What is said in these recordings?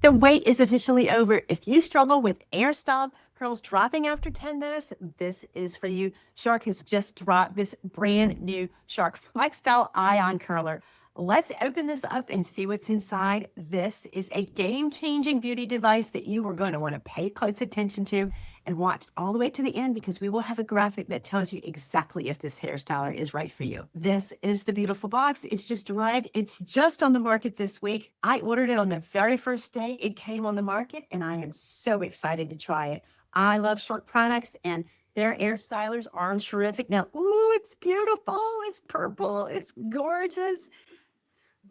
The wait is officially over. If you struggle with air stop curls dropping after 10 minutes, this is for you. Shark has just dropped this brand new Shark FlexStyle Ion Curler. Let's open this up and see what's inside. This is a game-changing beauty device that you are going to want to pay close attention to and watch all the way to the end, because we will have a graphic that tells you exactly if this hairstyler is right for you. This is the beautiful box. It's just arrived. It's just on the market this week. I ordered it on the very first day it came on the market, and I am so excited to try it. I love Shark products, and their air stylers are terrific. Now, ooh, it's beautiful. It's purple. It's gorgeous.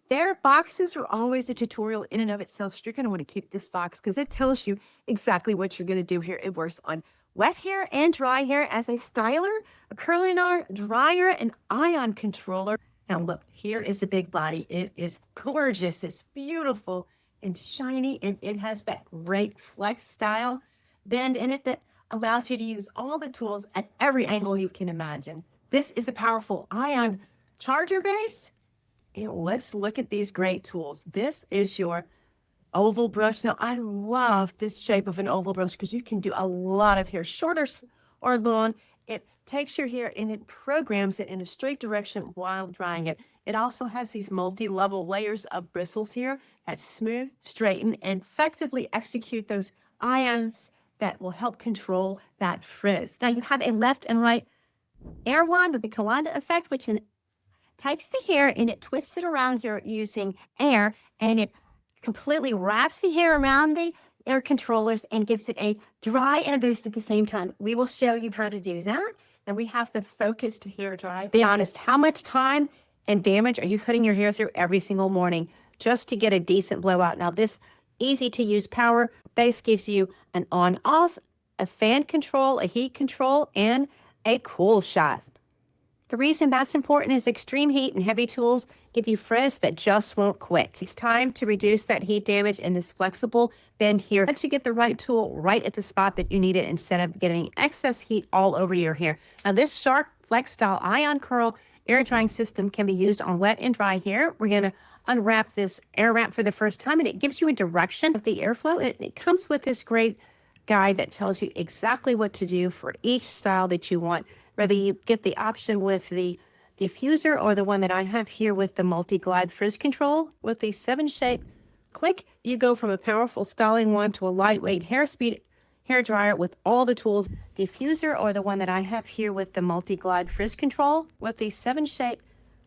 Their boxes are always a tutorial in and of itself. So you're going to want to keep this box because it tells you exactly what you're going to do here. It works on wet hair and dry hair as a styler, a curling iron, dryer, and ion controller. Now look, here is the big body. It is gorgeous. It's beautiful and shiny, and it has that great flex style bend in it that allows you to use all the tools at every angle you can imagine. This is a powerful ion charger base. And let's look at these great tools. This is your oval brush. Now, I love this shape of an oval brush because you can do a lot of hair, shorter or long. It takes your hair and it programs it in a straight direction while drying it. It also has these multi-level layers of bristles here that smooth, straighten, and effectively execute those ions that will help control that frizz. Now, you have a left and right air wand with the Coanda effect, which takes the hair and it twists it around here using air, and it completely wraps the hair around the air controllers and gives it a dry and a boost at the same time. We will show you how to do that. And we have the focused hair dry. Be honest, how much time and damage are you cutting your hair through every single morning just to get a decent blowout? Now, this easy to use power base gives you an on-off, a fan control, a heat control, and a cool shot. The reason that's important is extreme heat and heavy tools give you frizz that just won't quit. It's time to reduce that heat damage in this flexible bend here. Let you get the right tool right at the spot that you need it instead of getting excess heat all over your hair. Now, this Shark FlexStyle IonCurl air drying system can be used on wet and dry hair. We're going to unwrap this air wrap for the first time, and it gives you a direction of the airflow. It comes with this great guide that tells you exactly what to do for each style that you want, whether you get the option with the diffuser or the one that I have here with the multi-glide frizz control. With the 7-shape click, you go from a powerful styling wand to a lightweight hair dryer with all the tools. Diffuser or the one that I have here with the multi-glide frizz control. With the 7-shape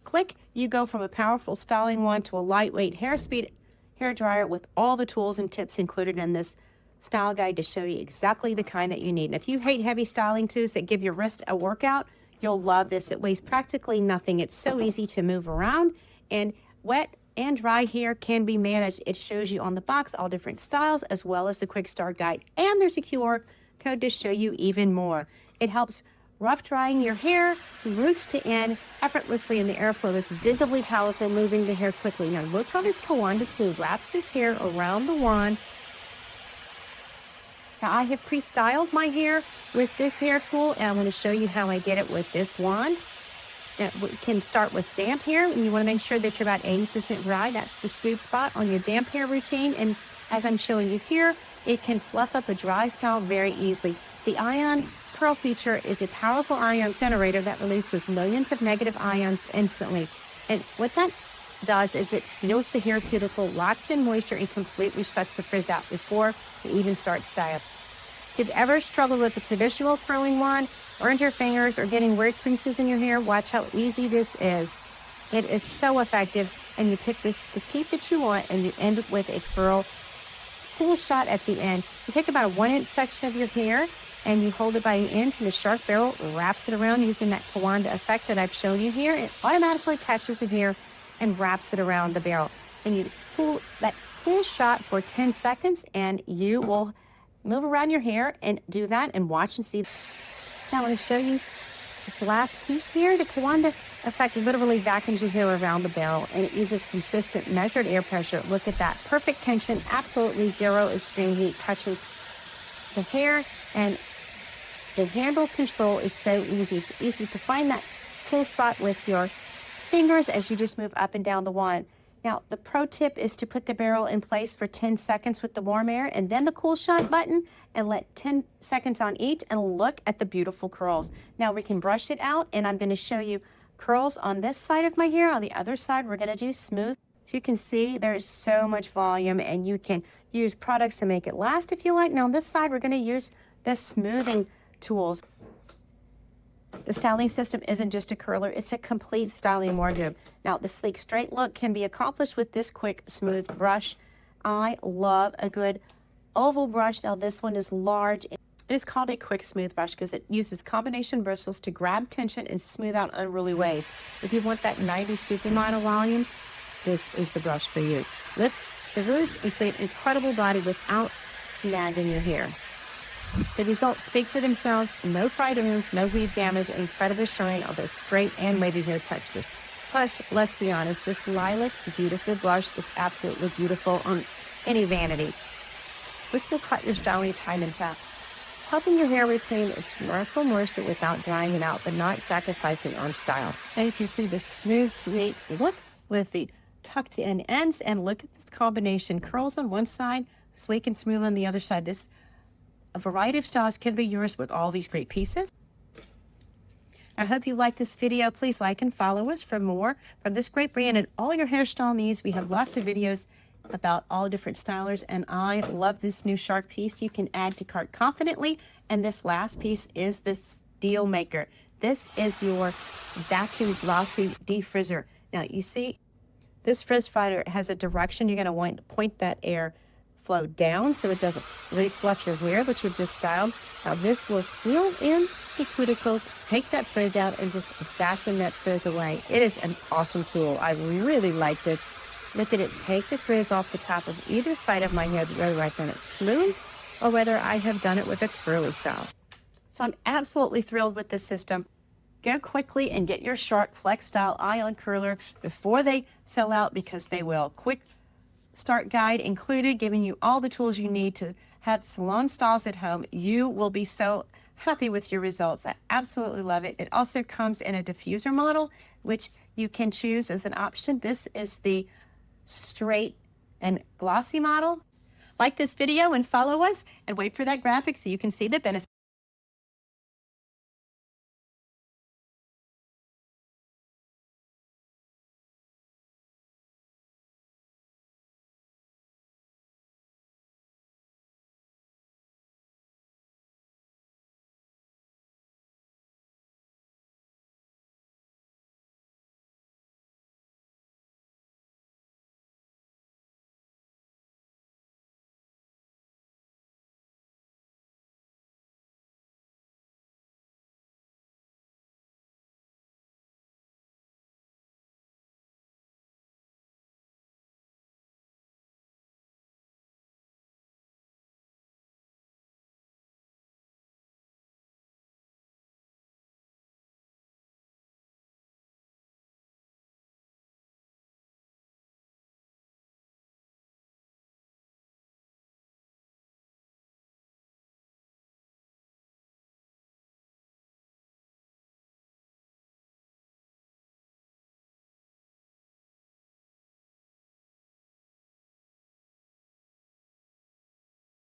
click, you go from a powerful styling wand to a lightweight hair dryer with all the tools and tips included in this style guide to show you exactly the kind that you need. And if you hate heavy styling tools that give your wrist a workout, you'll love this. It weighs practically nothing. It's so easy to move around, and wet and dry hair can be managed. It shows you on the box all different styles as well as the quick start guide. And there's a QR code to show you even more. It helps rough drying your hair from roots to end effortlessly in the airflow that's visibly powerful, moving the hair quickly. Now look how this Coanda tool wraps this hair around the wand. Now, I have pre-styled my hair with this hair tool, and I'm going to show you how I get it with this wand. Now, we can start with damp hair, and you want to make sure that you're about 80% dry. That's the sweet spot on your damp hair routine. And as I'm showing you here, it can fluff up a dry style very easily. The Ion Curl feature is a powerful ion generator that releases millions of negative ions instantly. And what that does is it seals the hair cuticle, locks in moisture, and completely shuts the frizz out before it even starts style. If you've ever struggled with a traditional curling wand, burned your fingers, or getting weird creases in your hair, watch how easy this is. It is so effective, and you pick the peak that you want, and you end with a curl cool shot at the end. You take about a 1-inch section of your hair, and you hold it by the end, and the sharp barrel wraps it around using that Coanda effect that I've shown you here. It automatically catches the hair and wraps it around the barrel. And you pull that cool shot for 10 seconds, and you will move around your hair and do that and watch and see. Now I'm going to show you this last piece here. The Coanda effect literally vacuums your hair around the barrel, and it uses consistent measured air pressure. Look at that. Perfect tension, absolutely zero extreme heat touching the hair, and the handle control is so easy. It's easy to find that cool spot with your fingers as you just move up and down the wand. Now, the pro tip is to put the barrel in place for 10 seconds with the warm air and then the cool shot button, and let 10 seconds on each, and look at the beautiful curls. Now we can brush it out, and I'm going to show you curls on this side of my hair. On the other side, we're going to do smooth. So you can see there's so much volume, and you can use products to make it last if you like. Now on this side, we're going to use the smoothing tools. The styling system isn't just a curler, it's a complete styling wardrobe. Now, the sleek straight look can be accomplished with this quick, smooth brush. I love a good oval brush. Now, this one is large. It is called a quick smooth brush because it uses combination bristles to grab tension and smooth out unruly waves. If you want that 90s supermodel volume, this is the brush for you. Lift the roots and create an incredible body without snagging your hair. The results speak for themselves. No fried ends, no weave damage, and incredible shine of both straight and wavy hair textures. Plus, let's be honest, this lilac beautiful blush is absolutely beautiful on any vanity. This will cut your styling time in half, helping your hair retain its natural moisture without drying it out, but not sacrificing on style. And if you see the smooth, sweet look with the tucked in ends, and look at this combination. Curls on one side, sleek and smooth on the other side. A variety of styles can be yours with all these great pieces. I hope you like this video. Please like and follow us for more from this great brand and all your hairstyle needs. We have lots of videos about all different stylers, and I love this new Shark piece you can add to cart confidently. And this last piece is this deal maker. This is your vacuum glossy defrizzer. Now you see this frizz fighter has a direction. You're going to want to point that air flow down so it doesn't reflect your hair that you've just styled. Now this will seal in the cuticles, take that frizz out, and just vacuum that frizz away. It is an awesome tool. I really like this. Look at it take the frizz off the top of either side of my head, whether I've done it smooth or whether I have done it with a curly style. So I'm absolutely thrilled with this system. Go quickly and get your Shark FlexStyle IonCurl before they sell out, because they will. Quick start guide included, giving you all the tools you need to have salon styles at home. You will be so happy with your results. I absolutely love it. It also comes in a diffuser model, which you can choose as an option. This is the straight and glossy model. Like this video and follow us, and wait for that graphic so you can see the benefits.